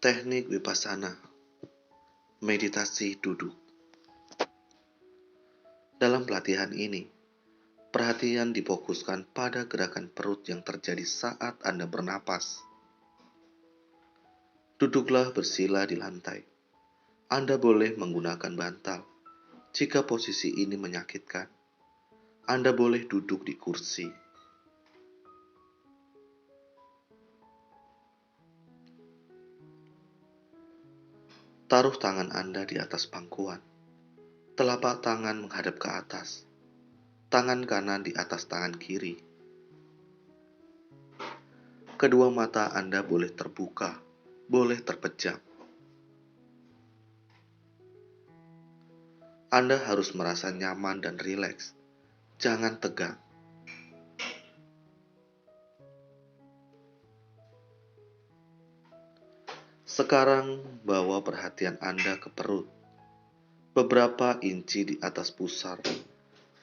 Teknik Vipassana, meditasi duduk. Dalam pelatihan ini, perhatian difokuskan pada gerakan perut yang terjadi saat Anda bernapas. Duduklah bersila di lantai. Anda boleh menggunakan bantal. Jika posisi ini menyakitkan, Anda boleh duduk di kursi. Taruh tangan Anda di atas pangkuan. Telapak tangan menghadap ke atas. Tangan kanan di atas tangan kiri. Kedua mata Anda boleh terbuka, boleh terpejam. Anda harus merasa nyaman dan rileks. Jangan tegang. Sekarang bawa perhatian Anda ke perut. Beberapa inci di atas pusar.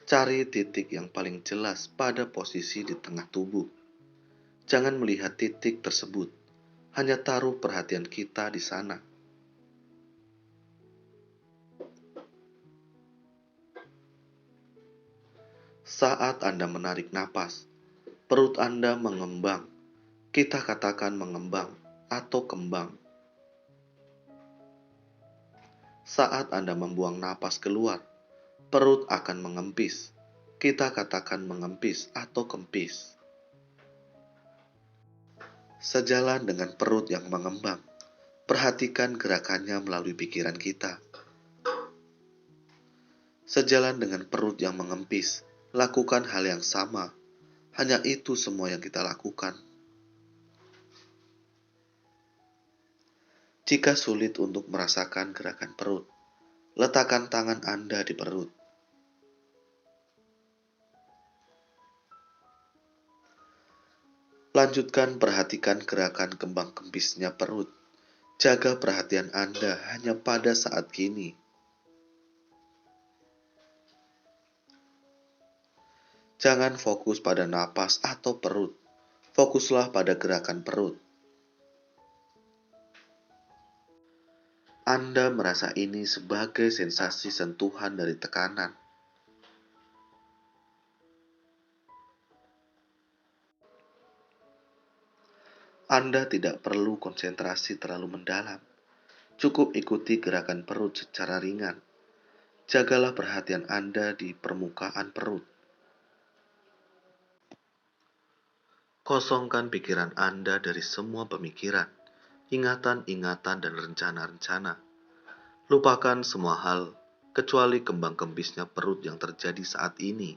Cari titik yang paling jelas pada posisi di tengah tubuh. Jangan melihat titik tersebut. Hanya taruh perhatian kita di sana. Saat Anda menarik napas, perut Anda mengembang. Kita katakan mengembang atau kembang. Saat Anda membuang napas keluar, perut akan mengempis. Kita katakan mengempis atau kempis. Sejalan dengan perut yang mengembang, perhatikan gerakannya melalui pikiran kita. Sejalan dengan perut yang mengempis, lakukan hal yang sama. Hanya itu semua yang kita lakukan. Jika sulit untuk merasakan gerakan perut, letakkan tangan Anda di perut. Lanjutkan perhatikan gerakan kembang kempisnya perut. Jaga perhatian Anda hanya pada saat kini. Jangan fokus pada napas atau perut. Fokuslah pada gerakan perut. Anda merasa ini sebagai sensasi sentuhan dari tekanan. Anda tidak perlu konsentrasi terlalu mendalam. Cukup ikuti gerakan perut secara ringan. Jagalah perhatian Anda di permukaan perut. Kosongkan pikiran Anda dari semua pemikiran, ingatan-ingatan dan rencana-rencana. Lupakan semua hal, kecuali kembang kempisnya perut yang terjadi saat ini.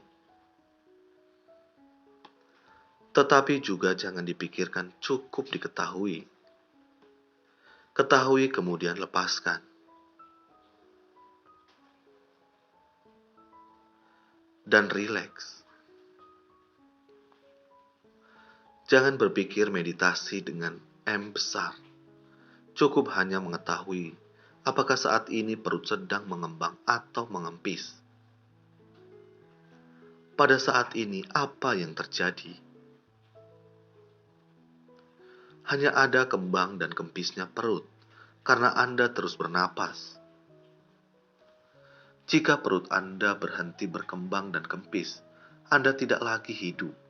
Tetapi juga jangan dipikirkan, cukup diketahui. Ketahui kemudian lepaskan. Dan rileks. Jangan berpikir meditasi dengan M besar. Cukup hanya mengetahui apakah saat ini perut sedang mengembang atau mengempis. Pada saat ini apa yang terjadi? Hanya ada kembang dan kempisnya perut karena Anda terus bernapas. Jika perut Anda berhenti berkembang dan kempis, Anda tidak lagi hidup.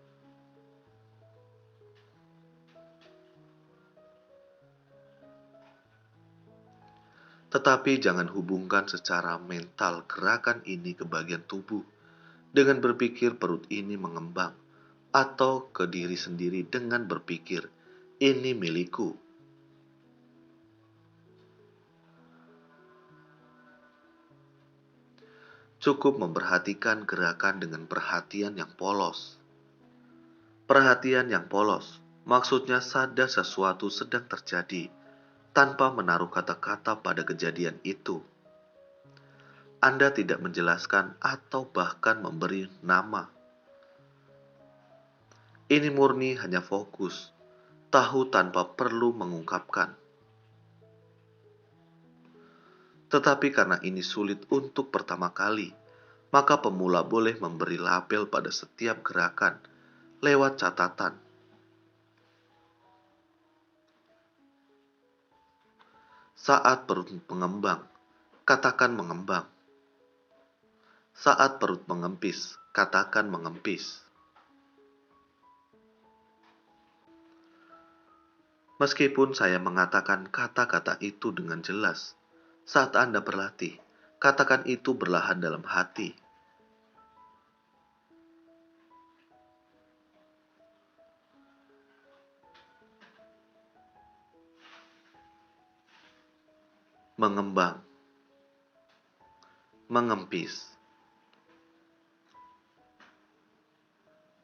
Tetapi jangan hubungkan secara mental gerakan ini ke bagian tubuh dengan berpikir perut ini mengembang, atau ke diri sendiri dengan berpikir, ini milikku. Cukup memperhatikan gerakan dengan perhatian yang polos. Perhatian yang polos, maksudnya sadar sesuatu sedang terjadi, tanpa menaruh kata-kata pada kejadian itu. Anda tidak menjelaskan atau bahkan memberi nama. Ini murni hanya fokus, tahu tanpa perlu mengungkapkan. Tetapi karena ini sulit untuk pertama kali, maka pemula boleh memberi label pada setiap gerakan lewat catatan. Saat perut mengembang, katakan mengembang. Saat perut mengempis, katakan mengempis. Meskipun saya mengatakan kata-kata itu dengan jelas, saat Anda berlatih, katakan itu perlahan dalam hati. Mengembang, mengempis,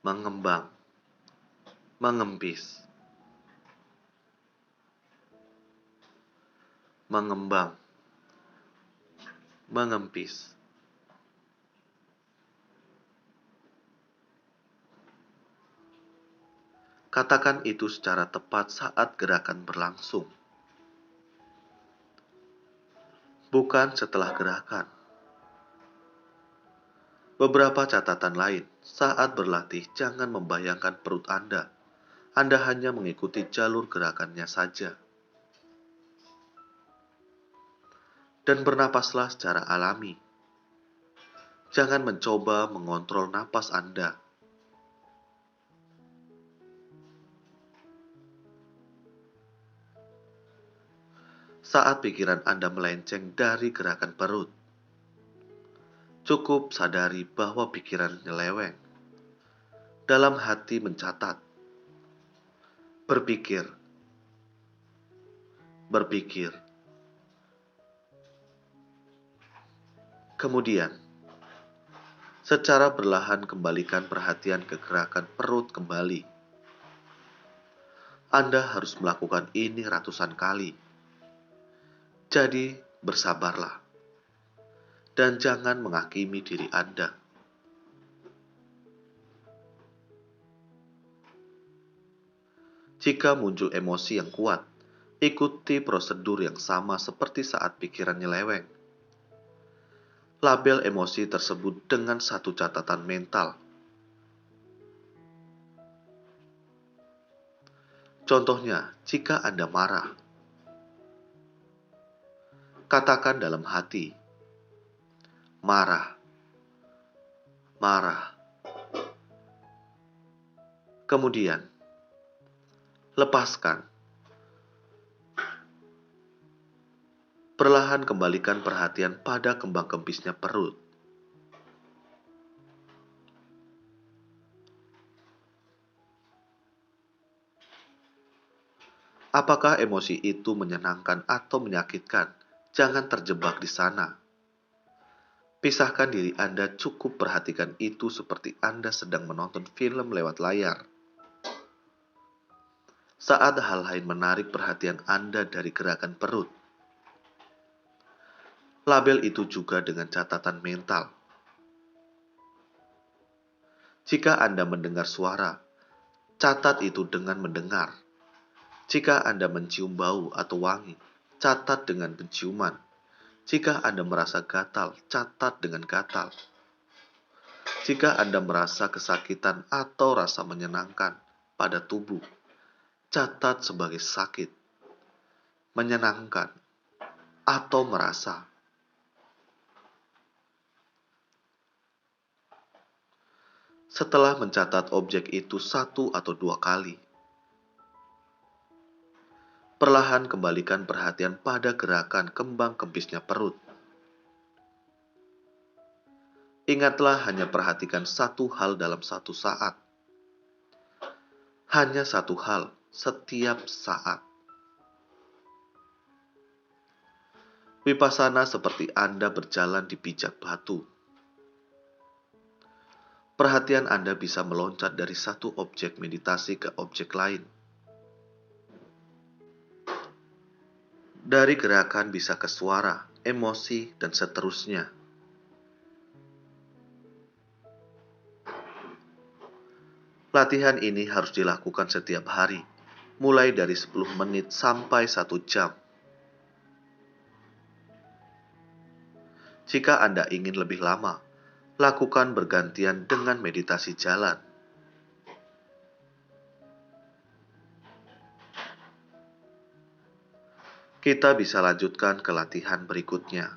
mengembang, mengempis, mengembang, mengempis. Katakan itu secara tepat saat gerakan berlangsung, bukan setelah gerakan. Beberapa catatan lain, saat berlatih jangan membayangkan perut Anda. Anda hanya mengikuti jalur gerakannya saja. Dan bernapaslah secara alami. Jangan mencoba mengontrol napas Anda. Saat pikiran Anda melenceng dari gerakan perut, cukup sadari bahwa pikiran nyeleweng. Dalam hati mencatat, berpikir, berpikir. Kemudian, secara perlahan kembalikan perhatian ke gerakan perut kembali. Anda harus melakukan ini ratusan kali. Jadi, bersabarlah. Dan jangan menghakimi diri Anda. Jika muncul emosi yang kuat, ikuti prosedur yang sama seperti saat pikiran nyeleweng. Label emosi tersebut dengan satu catatan mental. Contohnya, jika Anda marah, katakan dalam hati, marah, marah. Kemudian, lepaskan. Perlahan kembalikan perhatian pada kembang kempisnya perut. Apakah emosi itu menyenangkan atau menyakitkan? Jangan terjebak di sana. Pisahkan diri Anda, cukup perhatikan itu seperti Anda sedang menonton film lewat layar. Saat hal lain menarik perhatian Anda dari gerakan perut, label itu juga dengan catatan mental. Jika Anda mendengar suara, catat itu dengan mendengar. Jika Anda mencium bau atau wangi, catat dengan penciuman. Jika Anda merasa gatal, catat dengan gatal. Jika Anda merasa kesakitan atau rasa menyenangkan pada tubuh, catat sebagai sakit, menyenangkan, atau merasa. Setelah mencatat objek itu 1 atau 2 kali, perlahan kembalikan perhatian pada gerakan kembang kempisnya perut. Ingatlah hanya perhatikan satu hal dalam satu saat. Hanya satu hal setiap saat. Vipassana seperti Anda berjalan di pijak batu. Perhatian Anda bisa meloncat dari satu objek meditasi ke objek lain. Dari gerakan bisa ke suara, emosi, dan seterusnya. Latihan ini harus dilakukan setiap hari, mulai dari 10 menit sampai 1 jam. Jika Anda ingin lebih lama, lakukan bergantian dengan meditasi jalan. kita bisa lanjutkan ke latihan berikutnya.